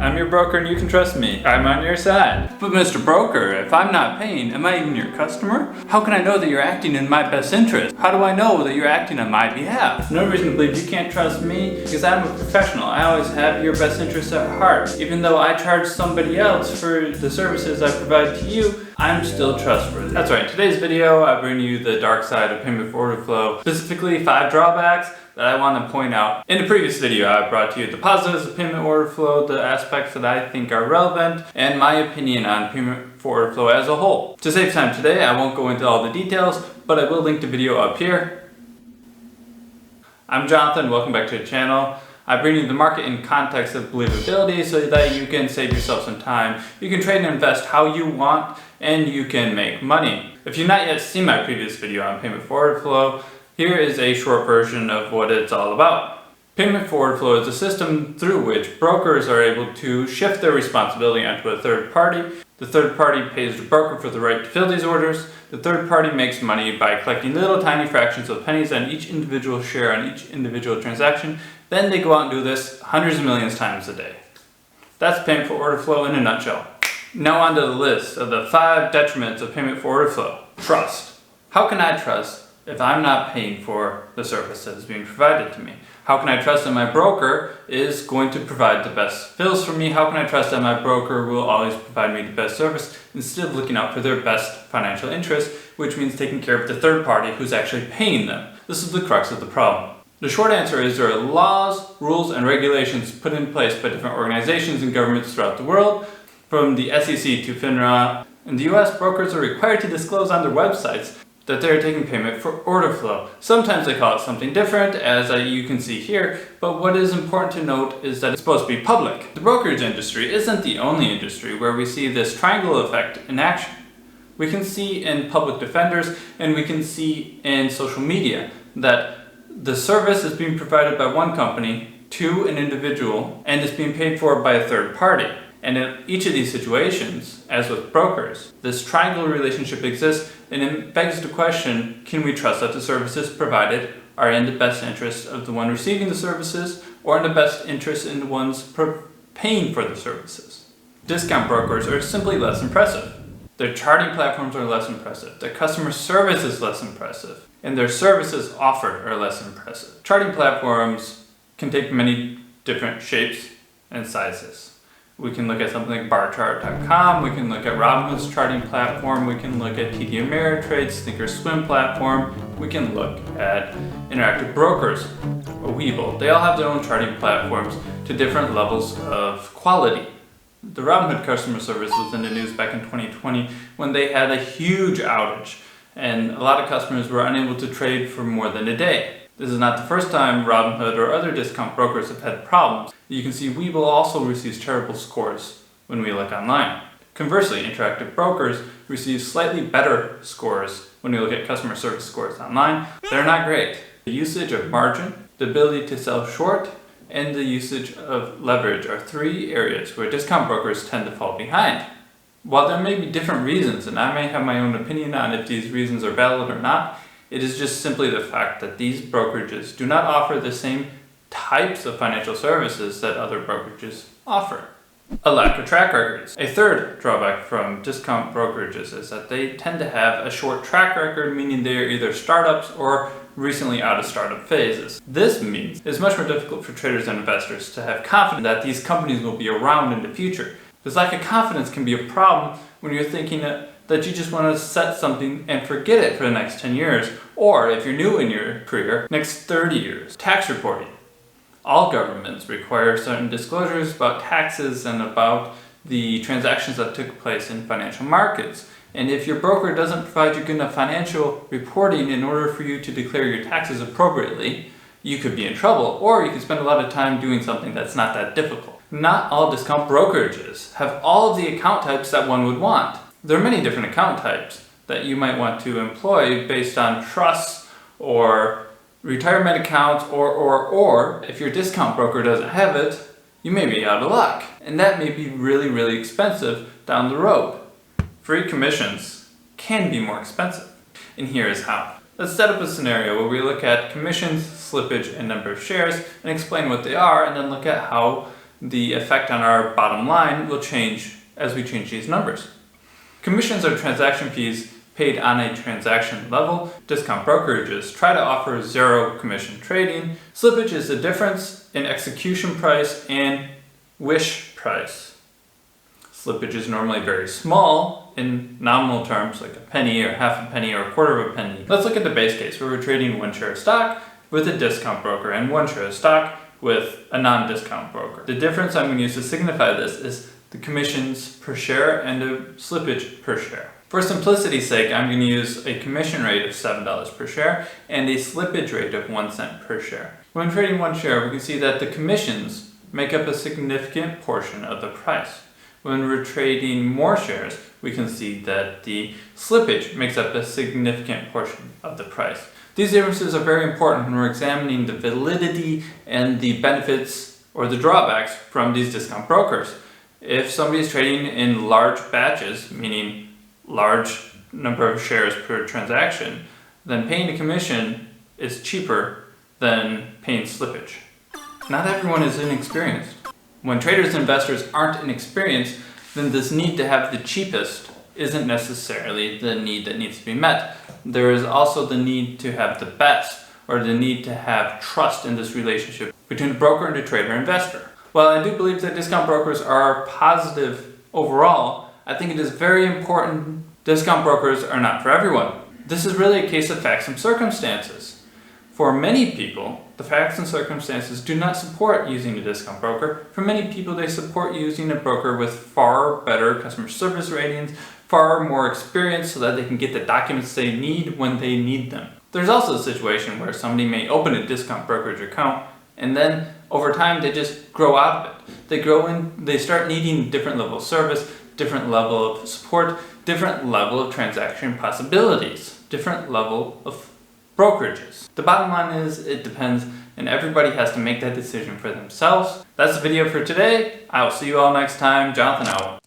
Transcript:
I'm your broker and you can trust me. I'm on your side. But Mr. Broker, if I'm not paying, am I even your customer? How can I know that you're acting in my best interest? How do I know that you're acting on my behalf? No reason to believe you can't trust me because I'm a professional. I always have your best interests at heart. Even though I charge somebody else for the services I provide to you, I'm still trustworthy. That's right, in today's video, I bring you the dark side of payment for order flow, specifically 5 drawbacks that I want to point out. In the previous video, I brought to you the positives of payment order flow, the aspects that I think are relevant, and my opinion on payment for order flow as a whole. To save time today, I won't go into all the details, but I will link the video up here. I'm Jonathan, welcome back to the channel. I bring you the market in context of believability so that you can save yourself some time. You can trade and invest how you want, and you can make money. If you've not yet seen my previous video on payment for order flow, here is a short version of what it's all about. Payment for order flow is a system through which brokers are able to shift their responsibility onto a third party. The third party pays the broker for the right to fill these orders. The third party makes money by collecting little tiny fractions of pennies on each individual share on each individual transaction. Then they go out and do this hundreds of millions of times a day. That's payment for order flow in a nutshell. Now on to the list of the 5 detriments of payment for order flow. Trust. How can I trust if I'm not paying for the service that is being provided to me? How can I trust that my broker is going to provide the best fills for me? How can I trust that my broker will always provide me the best service instead of looking out for their best financial interest, which means taking care of the third party who's actually paying them? This is the crux of the problem. The short answer is there are laws, rules, and regulations put in place by different organizations and governments throughout the world, from the SEC to FINRA. In the US, brokers are required to disclose on their websites that they're taking payment for order flow. Sometimes they call it something different, as you can see here, but what is important to note is that it's supposed to be public. The brokerage industry isn't the only industry where we see this triangle effect in action. We can see in public defenders and we can see in social media that the service is being provided by one company to an individual and is being paid for by a third party. And in each of these situations, as with brokers, this triangle relationship exists, and it begs the question, can we trust that the services provided are in the best interest of the one receiving the services, or in the best interest in the ones paying for the services? Discount brokers are simply less impressive. Their charting platforms are less impressive. Their customer service is less impressive. And their services offered are less impressive. Charting platforms can take many different shapes and sizes. We can look at something like barchart.com, we can look at Robinhood's charting platform, we can look at TD Ameritrade's Thinkorswim platform, we can look at Interactive Brokers or Webull. They all have their own charting platforms to different levels of quality. The Robinhood customer service was in the news back in 2020 when they had a huge outage and a lot of customers were unable to trade for more than a day. This is not the first time Robinhood or other discount brokers have had problems. You can see Webull also receives terrible scores when we look online. Conversely, Interactive Brokers receive slightly better scores when we look at customer service scores online. They're not great. The usage of margin, the ability to sell short, and the usage of leverage are 3 areas where discount brokers tend to fall behind. While there may be different reasons, and I may have my own opinion on if these reasons are valid or not, it is just simply the fact that these brokerages do not offer the same types of financial services that other brokerages offer. A lack of track records. A third drawback from discount brokerages is that they tend to have a short track record, meaning they are either startups or recently out of startup phases. This means it's much more difficult for traders and investors to have confidence that these companies will be around in the future. This lack of confidence can be a problem when you're thinking that you just want to set something and forget it for the next 10 years, or if you're new in your career, next 30 years. Tax reporting. All governments require certain disclosures about taxes and about the transactions that took place in financial markets. And if your broker doesn't provide you good enough financial reporting in order for you to declare your taxes appropriately, you could be in trouble, or you could spend a lot of time doing something that's not that difficult. Not all discount brokerages have all of the account types that one would want. There are many different account types that you might want to employ based on trusts or retirement accounts or if your discount broker doesn't have it, you may be out of luck. And that may be really, really expensive down the road. Free commissions can be more expensive. And here is how. Let's set up a scenario where we look at commissions, slippage, and number of shares and explain what they are, and then look at how the effect on our bottom line will change as we change these numbers. Commissions are transaction fees paid on a transaction level. Discount brokerages try to offer zero commission trading. Slippage is the difference in execution price and wish price. Slippage is normally very small in nominal terms, like a penny or half a penny or a quarter of a penny. Let's look at the base case where we're trading one share of stock with a discount broker and one share of stock with a non-discount broker. The difference I'm going to use to signify this is the commissions per share and the slippage per share. For simplicity's sake, I'm going to use a commission rate of $7 per share and a slippage rate of 1 cent per share. When trading one share, we can see that the commissions make up a significant portion of the price. When we're trading more shares, we can see that the slippage makes up a significant portion of the price. These differences are very important when we're examining the validity and the benefits or the drawbacks from these discount brokers. If somebody is trading in large batches, meaning large number of shares per transaction, then paying a commission is cheaper than paying slippage. Not everyone is inexperienced. When traders and investors aren't inexperienced, then this need to have the cheapest isn't necessarily the need that needs to be met. There is also the need to have the best, or the need to have trust in this relationship between the broker and the trader investor. While I do believe that discount brokers are positive overall, I think it is very important discount brokers are not for everyone. This is really a case of facts and circumstances. For many people, the facts and circumstances do not support using a discount broker. For many people, they support using a broker with far better customer service ratings, far more experience so that they can get the documents they need when they need them. There's also a situation where somebody may open a discount brokerage account and then over time they just grow out of it. They start needing different level of service, different level of support, different level of transaction possibilities, different level of brokerages. The bottom line is it depends, and everybody has to make that decision for themselves. That's the video for today. I will see you all next time. Jonathan out.